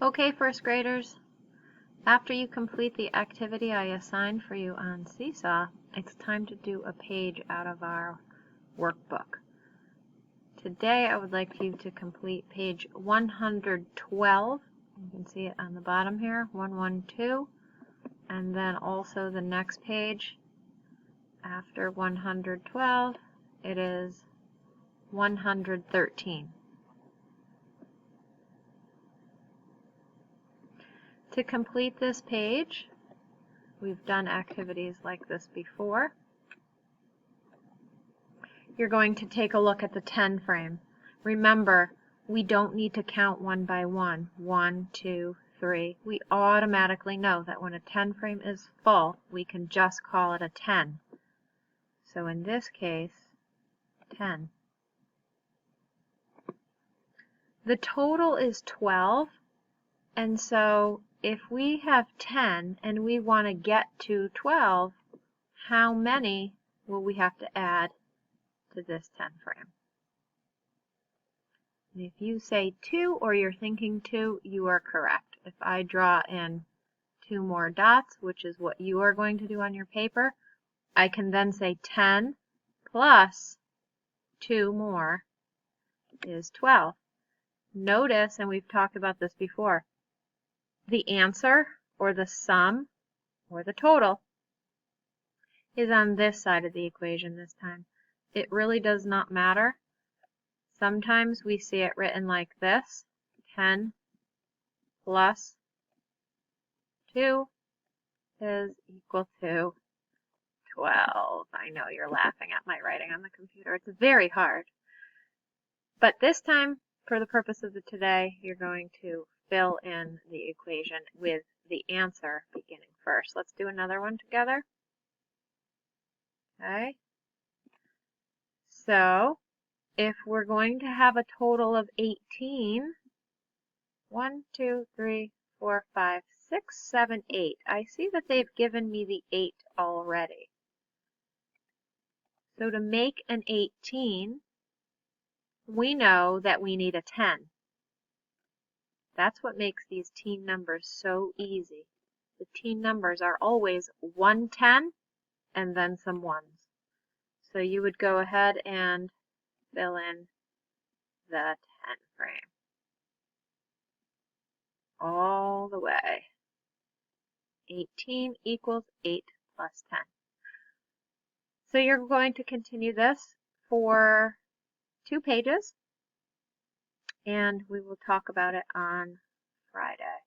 Okay, first graders, after you complete the activity I assigned for you on Seesaw, it's time to do a page out of our workbook. Today I would like you to complete page 112. You can see it on the bottom here, 112, and then also the next page after 112, it is 113. To complete this page, we've done activities like this before. You're going to take a look at the 10 frame. Remember, we don't need to count one by one. 1, 2, 3. We automatically know that when a 10 frame is full, we can just call it a 10. So in this case, 10. The total is 12, and so if we have 10 and we want to get to 12, how many will we have to add to this 10 frame? And if you say 2 or you're thinking 2, you are correct. If I draw in 2 more dots, which is what you are going to do on your paper, I can then say 10 plus 2 more is 12. Notice, and we've talked about this before, the answer or the sum or the total is on this side of the equation this time. It really does not matter. Sometimes we see it written like this, 10 plus 2 is equal to 12. I know you're laughing at my writing on the computer. It's very hard. But this time, for the purpose of today, you're going to fill in the equation with the answer beginning first. Let's do another one together. Okay. So, if we're going to have a total of 18, 1, 2, 3, 4, 5, 6, 7, 8. I see that they've given me the 8 already. So to make an 18, we know that we need a 10. That's what makes these teen numbers so easy. The teen numbers are always 110 and then some ones. So you would go ahead and fill in the 10 frame all the way. 18 equals 8 plus 10. So you're going to continue this for 2 pages, and we will talk about it on Friday.